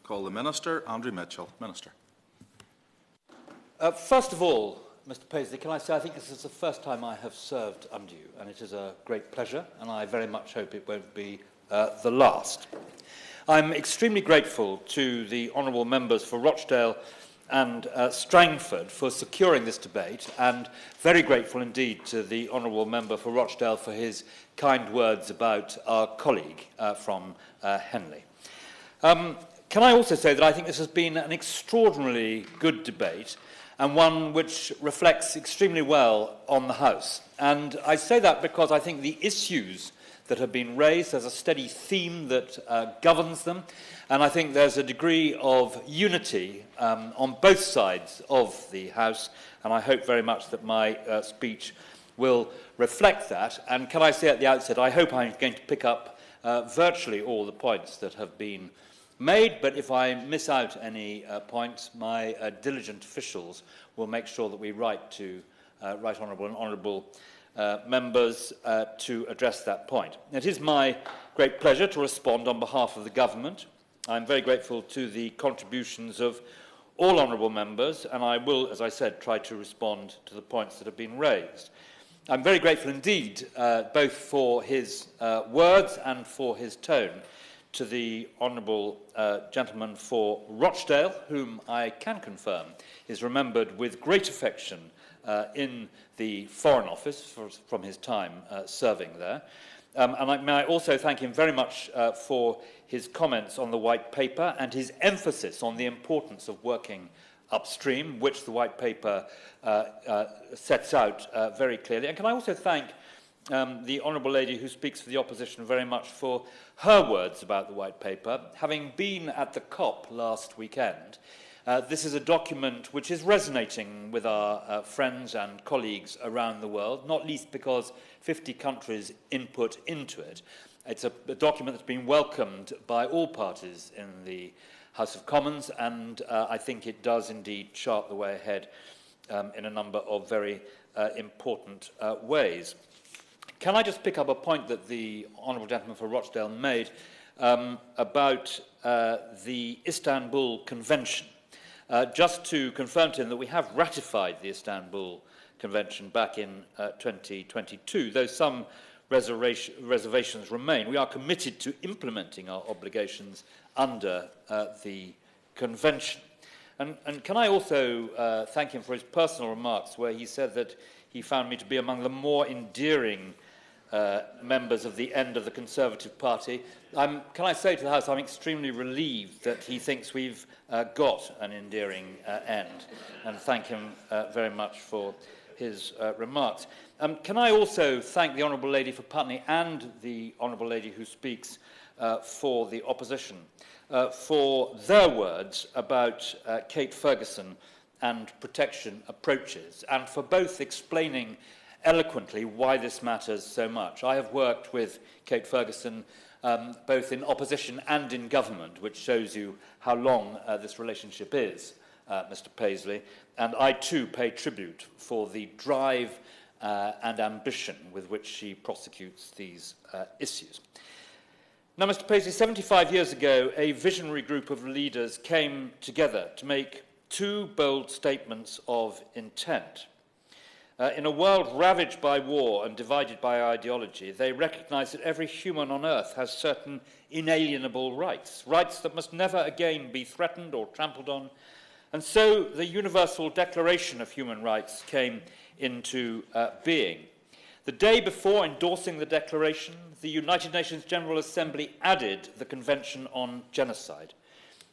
Call the Minister, Andrew Mitchell. Minister. First of all, Mr. Paisley, can I say I think this is the first time I have served under you, and it is a great pleasure, and I very much hope it won't be the last. I'm extremely grateful to the honourable members for Rochdale and Strangford for securing this debate, and very grateful indeed to the honourable member for Rochdale for his kind words about our colleague from Henley. Can I also say that I think this has been an extraordinarily good debate and one which reflects extremely well on the House. And I say that because I think the issues that have been raised, there's a steady theme that governs them, and I think there's a degree of unity on both sides of the House, and I hope very much that my speech will reflect that. And can I say at the outset, I hope I'm going to pick up virtually all the points that have been made, but if I miss out any points, my diligent officials will make sure that we write to Right Honourable and Honourable members to address that point. It is my great pleasure to respond on behalf of the Government. I'm very grateful to the contributions of all Honourable members, and I will, as I said, try to respond to the points that have been raised. I'm very grateful indeed, both for his words and for his tone, to the Honourable gentleman for Rochdale, whom I can confirm is remembered with great affection in the Foreign Office from his time serving there. May I also thank him very much for his comments on the White Paper and his emphasis on the importance of working upstream, which the White Paper sets out very clearly. And can I also thank the Honourable Lady who speaks for the opposition very much for her words about the White Paper. Having been at the COP last weekend, this is a document which is resonating with our friends and colleagues around the world, not least because 50 countries input into it. It's a document that's been welcomed by all parties in the House of Commons, and I think it does indeed chart the way ahead in a number of very important ways. Can I just pick up a point that the Honourable Gentleman for Rochdale made about the Istanbul Convention? Just to confirm to him that we have ratified the Istanbul Convention back in 2022, though some reservations remain. We are committed to implementing our obligations under the Convention. And can I also thank him for his personal remarks, where he said that he found me to be among the more endearing members of the end of the Conservative Party. Can I say to the House, I'm extremely relieved that he thinks we've got an endearing end, and thank him very much for his remarks. Can I also thank the Honourable Lady for Putney and the Honourable Lady who speaks for the opposition for their words about Kate Ferguson and protection approaches, and for both explaining eloquently why this matters so much. I have worked with Kate Ferguson both in opposition and in government, which shows you how long this relationship is, Mr. Paisley, and I too pay tribute for the drive and ambition with which she prosecutes these issues. Now, Mr. Paisley, 75 years ago, a visionary group of leaders came together to make two bold statements of intent. In a world ravaged by war and divided by ideology, they recognise that every human on earth has certain inalienable rights, rights that must never again be threatened or trampled on. And so the Universal Declaration of Human Rights came into being. The day before endorsing the Declaration, the United Nations General Assembly added the Convention on Genocide.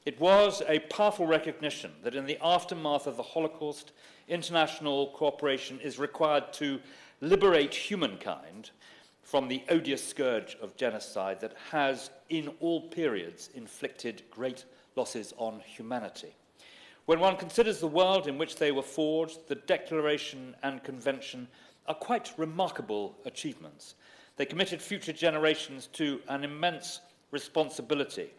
It was a powerful recognition that in the aftermath of the Holocaust, international cooperation is required to liberate humankind from the odious scourge of genocide that has, in all periods, inflicted great losses on humanity. When one considers the world in which they were forged, the Declaration and Convention are quite remarkable achievements. They committed future generations to an immense responsibility.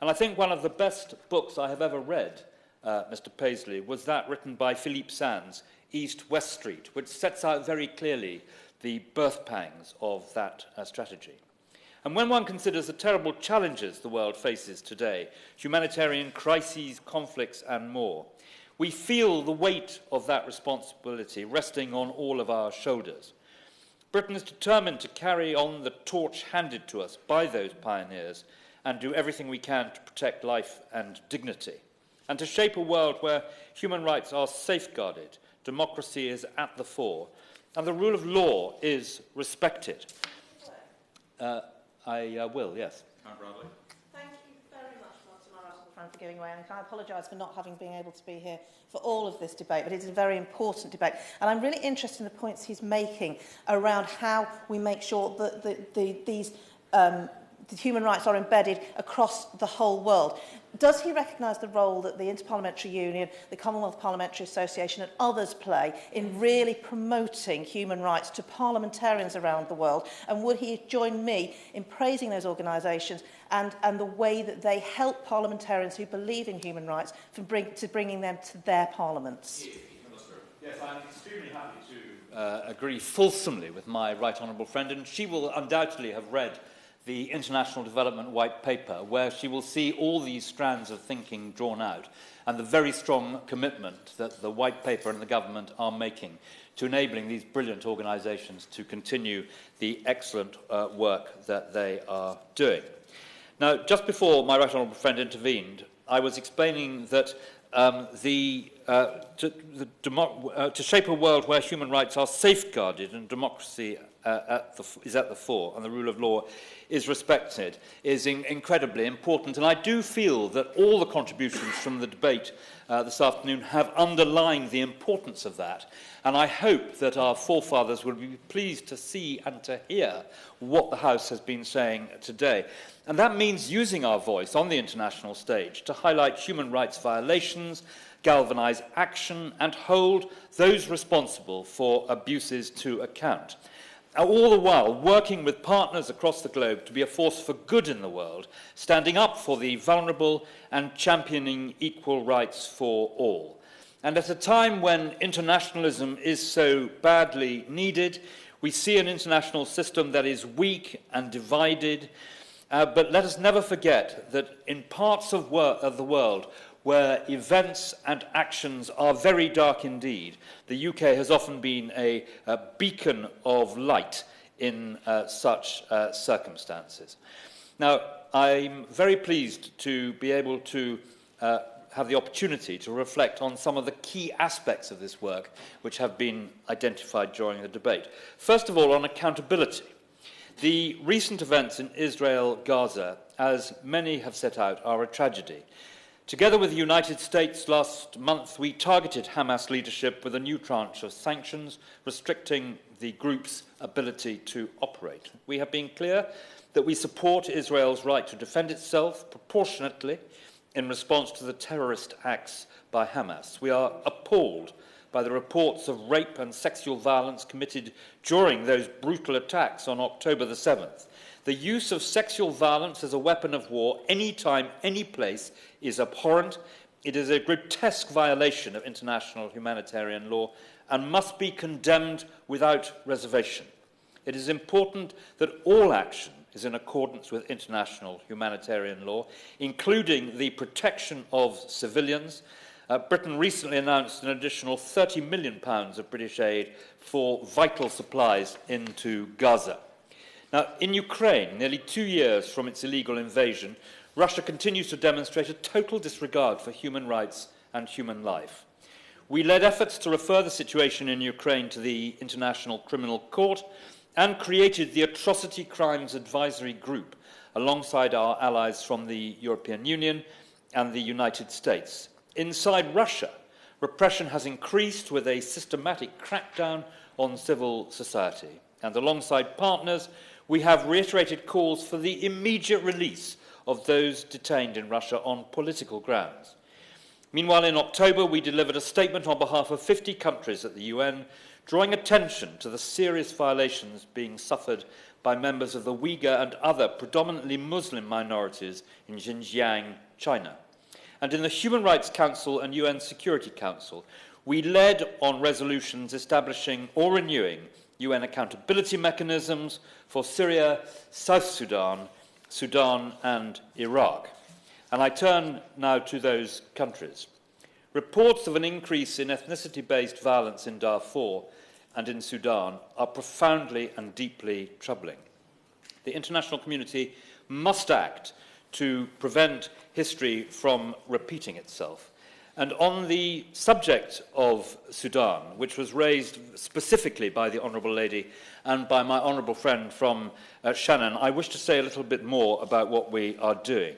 And I think one of the best books I have ever read, Mr. Paisley, was that written by Philippe Sands, East-West Street, which sets out very clearly the birth pangs of that strategy. And when one considers the terrible challenges the world faces today, humanitarian crises, conflicts, and more, we feel the weight of that responsibility resting on all of our shoulders. Britain is determined to carry on the torch handed to us by those pioneers and do everything we can to protect life and dignity, and to shape a world where human rights are safeguarded, democracy is at the fore, and the rule of law is respected. I will, yes. Bradley. Thank you very much, my right honourable friend, for giving way. And I apologise for not having been able to be here for all of this debate, but it is a very important debate. And I'm really interested in the points he's making around how we make sure that the human rights are embedded across the whole world. Does he recognise the role that the Interparliamentary Union, the Commonwealth Parliamentary Association and others play in really promoting human rights to parliamentarians around the world? And would he join me in praising those organisations and the way that they help parliamentarians who believe in human rights to bringing them to their parliaments? Yes, I'm extremely happy to agree fulsomely with my right honourable friend, and she will undoubtedly have read the International Development White Paper, where she will see all these strands of thinking drawn out and the very strong commitment that the White Paper and the government are making to enabling these brilliant organisations to continue the excellent work that they are doing. Now, just before my right honourable friend intervened, I was explaining that to shape a world where human rights are safeguarded and democracy is at the fore and the rule of law is respected is incredibly important. And I do feel that all the contributions from the debate this afternoon have underlined the importance of that. And I hope that our forefathers will be pleased to see and to hear what the House has been saying today. And that means using our voice on the international stage to highlight human rights violations, galvanise action, and hold those responsible for abuses to account. All the while working with partners across the globe to be a force for good in the world, standing up for the vulnerable and championing equal rights for all. And at a time when internationalism is so badly needed, we see an international system that is weak and divided. But let us never forget that in parts of the world where events and actions are very dark indeed, the UK has often been a beacon of light in such circumstances. Now, I'm very pleased to be able to have the opportunity to reflect on some of the key aspects of this work which have been identified during the debate. First of all, on accountability. The recent events in Israel, Gaza, as many have set out, are a tragedy. Together with the United States last month, we targeted Hamas leadership with a new tranche of sanctions, restricting the group's ability to operate. We have been clear that we support Israel's right to defend itself proportionately in response to the terrorist acts by Hamas. We are appalled by the reports of rape and sexual violence committed during those brutal attacks on October the 7th. The use of sexual violence as a weapon of war, anytime, any place, is abhorrent. It is a grotesque violation of international humanitarian law and must be condemned without reservation. It is important that all action is in accordance with international humanitarian law, including the protection of civilians. Britain recently announced an additional £30 million of British aid for vital supplies into Gaza. Now, in Ukraine, nearly 2 years from its illegal invasion, Russia continues to demonstrate a total disregard for human rights and human life. We led efforts to refer the situation in Ukraine to the International Criminal Court and created the Atrocity Crimes Advisory Group alongside our allies from the European Union and the United States. Inside Russia, repression has increased with a systematic crackdown on civil society. And alongside partners, we have reiterated calls for the immediate release of those detained in Russia on political grounds. Meanwhile, in October, we delivered a statement on behalf of 50 countries at the UN, drawing attention to the serious violations being suffered by members of the Uyghur and other predominantly Muslim minorities in Xinjiang, China. And in the Human Rights Council and UN Security Council, we led on resolutions establishing or renewing UN accountability mechanisms for Syria, South Sudan, Sudan and Iraq. And I turn now to those countries. Reports of an increase in ethnicity-based violence in Darfur and in Sudan are profoundly and deeply troubling. The international community must act to prevent history from repeating itself. And on the subject of Sudan, which was raised specifically by the Honourable Lady and by my honourable friend from Shannon, I wish to say a little bit more about what we are doing.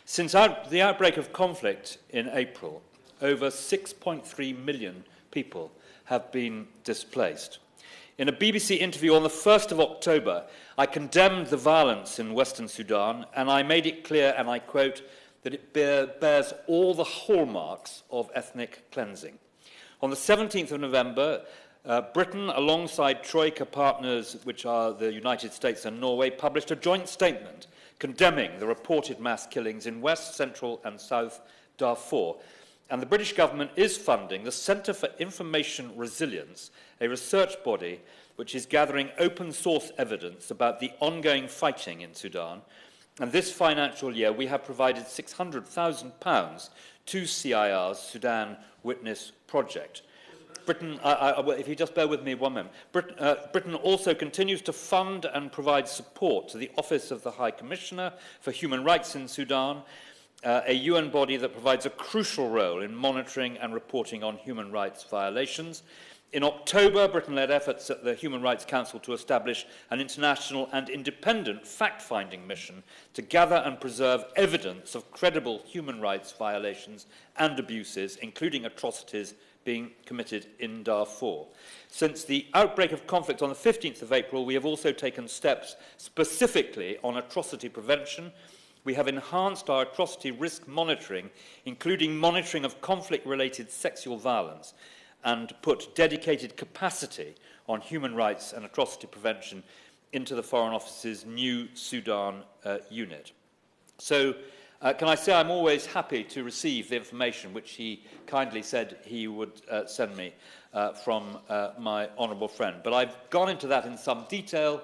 Since the outbreak of conflict in April, over 6.3 million people have been displaced. In a BBC interview on the 1st of October, I condemned the violence in Western Sudan, and I made it clear, and I quote, that it bears all the hallmarks of ethnic cleansing. On the 17th of November, Britain, alongside Troika partners, which are the United States and Norway, published a joint statement condemning the reported mass killings in West, Central and South Darfur. And the British government is funding the Centre for Information Resilience, a research body which is gathering open source evidence about the ongoing fighting in Sudan. And this financial year, we have provided £600,000 to CIR's Sudan Witness Project. Britain, if you just bear with me 1 moment, Britain also continues to fund and provide support to the Office of the High Commissioner for Human Rights in Sudan, a UN body that provides a crucial role in monitoring and reporting on human rights violations. In October, Britain led efforts at the Human Rights Council to establish an international and independent fact-finding mission to gather and preserve evidence of credible human rights violations and abuses, including atrocities being committed in Darfur. Since the outbreak of conflict on the 15th of April, we have also taken steps specifically on atrocity prevention. We have enhanced our atrocity risk monitoring, including monitoring of conflict-related sexual violence, and put dedicated capacity on human rights and atrocity prevention into the Foreign Office's new Sudan unit. So, can I say I'm always happy to receive the information which he kindly said he would send me from my honourable friend. But I've gone into that in some detail,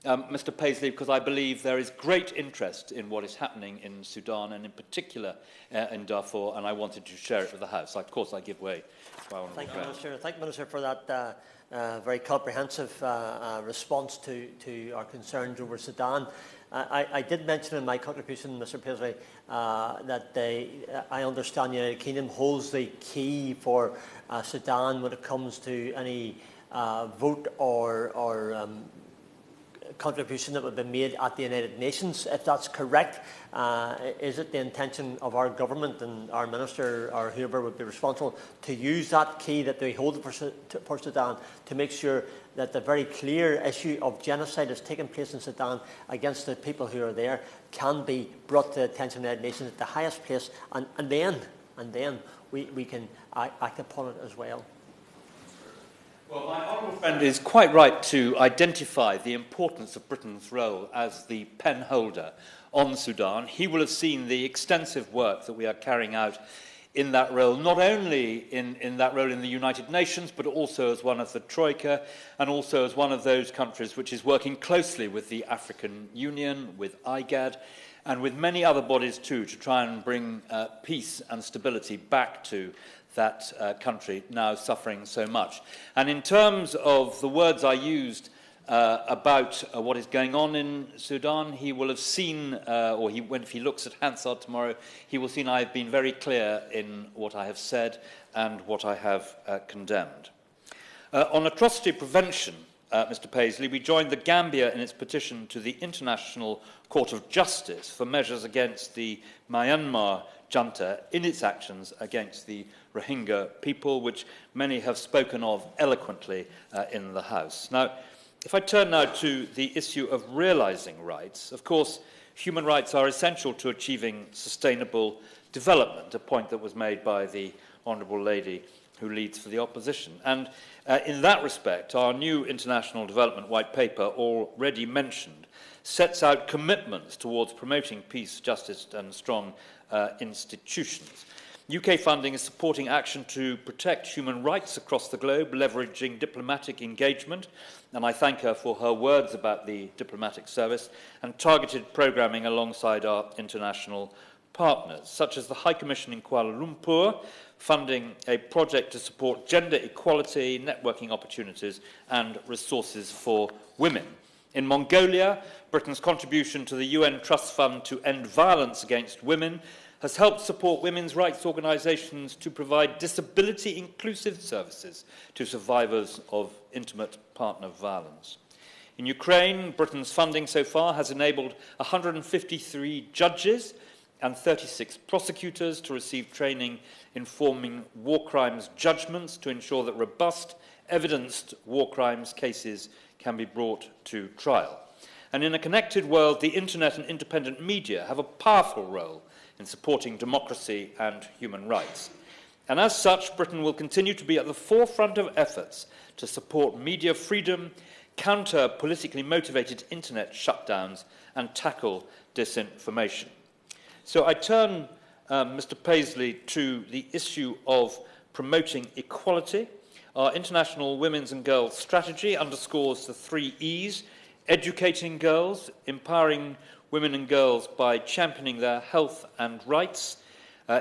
Mr. Paisley, because I believe there is great interest in what is happening in Sudan and in particular in Darfur, and I wanted to share it with the House. Of course, I give way to my honourable friend. Thank you, Minister. Thank you, Minister, for that very comprehensive response to our concerns over Sudan. I did mention in my contribution, Mr. Paisley, that I understand the United Kingdom holds the key for Sudan when it comes to any vote or contribution that would be made at the United Nations. If that's correct, is it the intention of our government and our minister or whoever would be responsible to use that key that they hold for Sudan to make sure that the very clear issue of genocide that's taking place in Sudan against the people who are there can be brought to the attention of the United Nations at the highest place, and then we can act upon it as well? Well, my honourable friend is quite right to identify the importance of Britain's role as the pen holder on Sudan. He will have seen the extensive work that we are carrying out in that role, not only in that role in the United Nations, but also as one of the Troika, and also as one of those countries which is working closely with the African Union, with IGAD, and with many other bodies too, to try and bring peace and stability back to that country now suffering so much. And in terms of the words I used about what is going on in Sudan, he will have seen, if he looks at Hansard tomorrow, he will see I have been very clear in what I have said and what I have condemned. On atrocity prevention, Mr. Paisley, we joined the Gambia in its petition to the International Court of Justice for measures against the Myanmar junta in its actions against the Rohingya people, which many have spoken of eloquently in the House. Now, if I turn now to the issue of realising rights, of course, human rights are essential to achieving sustainable development, a point that was made by the Honourable Lady who leads for the opposition. And in that respect, our new International Development White Paper, already mentioned, sets out commitments towards promoting peace, justice and strong institutions. UK funding is supporting action to protect human rights across the globe, leveraging diplomatic engagement, and I thank her for her words about the diplomatic service, and targeted programming alongside our international partners, such as the High Commission in Kuala Lumpur, funding a project to support gender equality, networking opportunities, and resources for women. In Mongolia, Britain's contribution to the UN Trust Fund to End Violence Against Women has helped support women's rights organisations to provide disability-inclusive services to survivors of intimate partner violence. In Ukraine, Britain's funding so far has enabled 153 judges and 36 prosecutors to receive training in forming war crimes judgments to ensure that robust, evidenced war crimes cases can be brought to trial. And in a connected world, the internet and independent media have a powerful role in supporting democracy and human rights. And as such, Britain will continue to be at the forefront of efforts to support media freedom, counter politically motivated internet shutdowns, and tackle disinformation. So I turn, Mr. Paisley, to the issue of promoting equality. Our International Women's and Girls Strategy underscores the 3 E's: educating girls, empowering women and girls by championing their health and rights,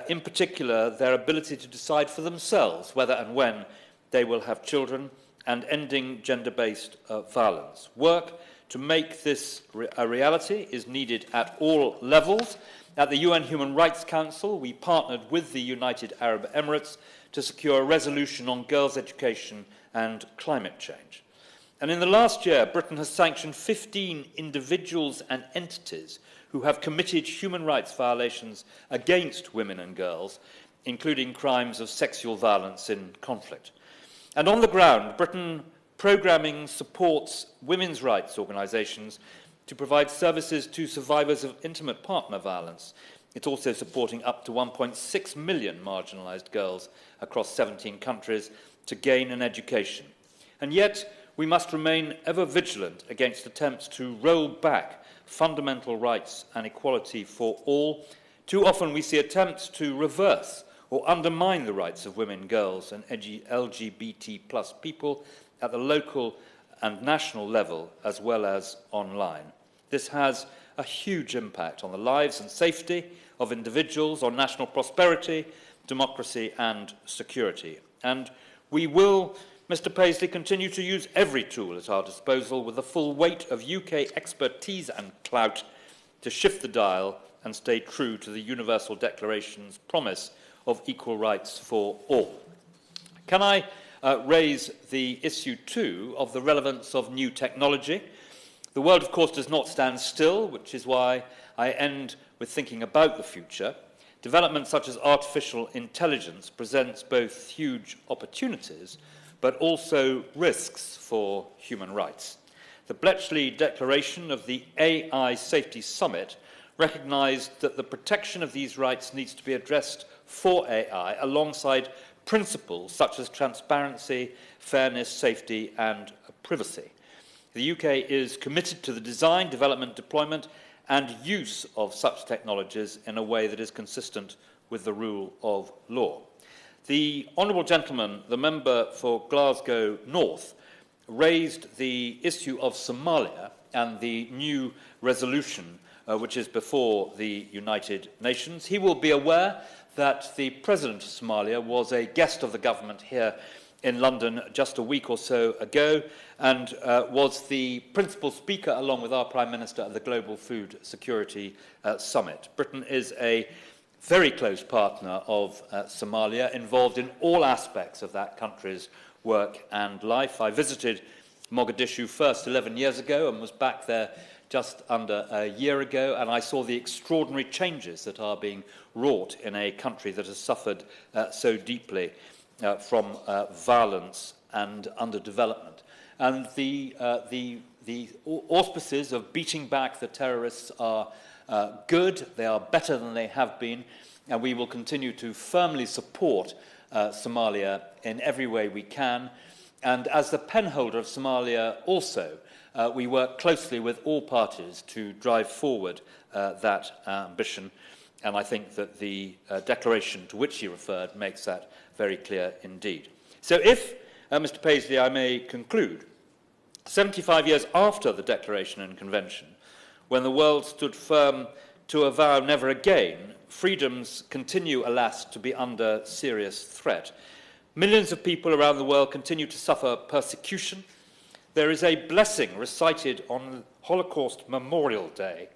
in particular their ability to decide for themselves whether and when they will have children, and ending gender-based violence. Work to make this a reality is needed at all levels. At the UN Human Rights Council, we partnered with the United Arab Emirates to secure a resolution on girls' education and climate change. And in the last year, Britain has sanctioned 15 individuals and entities who have committed human rights violations against women and girls, including crimes of sexual violence in conflict. And on the ground, Britain programming supports women's rights organisations to provide services to survivors of intimate partner violence. It's also supporting up to 1.6 million marginalised girls across 17 countries to gain an education. And yet, we must remain ever vigilant against attempts to roll back fundamental rights and equality for all. Too often we see attempts to reverse or undermine the rights of women, girls, and LGBT+ people at the local and national level, as well as online. This has a huge impact on the lives and safety of individuals, on national prosperity, democracy, and security. And we will, Mr. Paisley, continue to use every tool at our disposal with the full weight of UK expertise and clout to shift the dial and stay true to the Universal Declaration's promise of equal rights for all. Can I raise the issue, too, of the relevance of new technology? The world, of course, does not stand still, which is why I end with thinking about the future. Development such as artificial intelligence presents both huge opportunities but also risks for human rights. The Bletchley Declaration of the AI Safety Summit recognised that the protection of these rights needs to be addressed for AI alongside principles such as transparency, fairness, safety and privacy. The UK is committed to the design, development, deployment and use of such technologies in a way that is consistent with the rule of law. The Honourable Gentleman, the member for Glasgow North, raised the issue of Somalia and the new resolution which is before the United Nations. He will be aware that the President of Somalia was a guest of the government here in London just a week or so ago and was the principal speaker, along with our Prime Minister, at the Global Food Security Summit. Britain is a very close partner of Somalia, involved in all aspects of that country's work and life. I visited Mogadishu first 11 years ago and was back there just under a year ago, and I saw the extraordinary changes that are being wrought in a country that has suffered so deeply from violence and underdevelopment. And the auspices of beating back the terrorists are good. They are better than they have been, and we will continue to firmly support Somalia in every way we can. And as the penholder of Somalia also, we work closely with all parties to drive forward that ambition. And I think that the declaration to which he referred makes that very clear indeed. So if, Mr. Paisley, I may conclude, 75 years after the Declaration and Convention, when the world stood firm to avow never again, freedoms continue, alas, to be under serious threat. Millions of people around the world continue to suffer persecution. There is a blessing recited on Holocaust Memorial Day,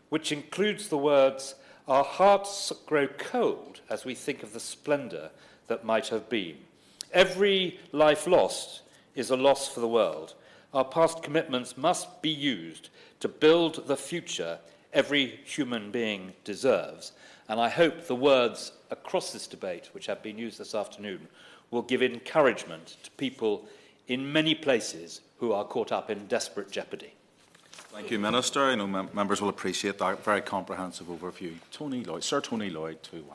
which includes the words, "Our hearts grow cold as we think of the splendour that might have been." Every life lost is a loss for the world. Our past commitments must be used to build the future every human being deserves. And I hope the words across this debate, which have been used this afternoon, will give encouragement to people in many places who are caught up in desperate jeopardy. Thank you, Minister. I know members will appreciate that very comprehensive overview. Sir Tony Lloyd, 2-1.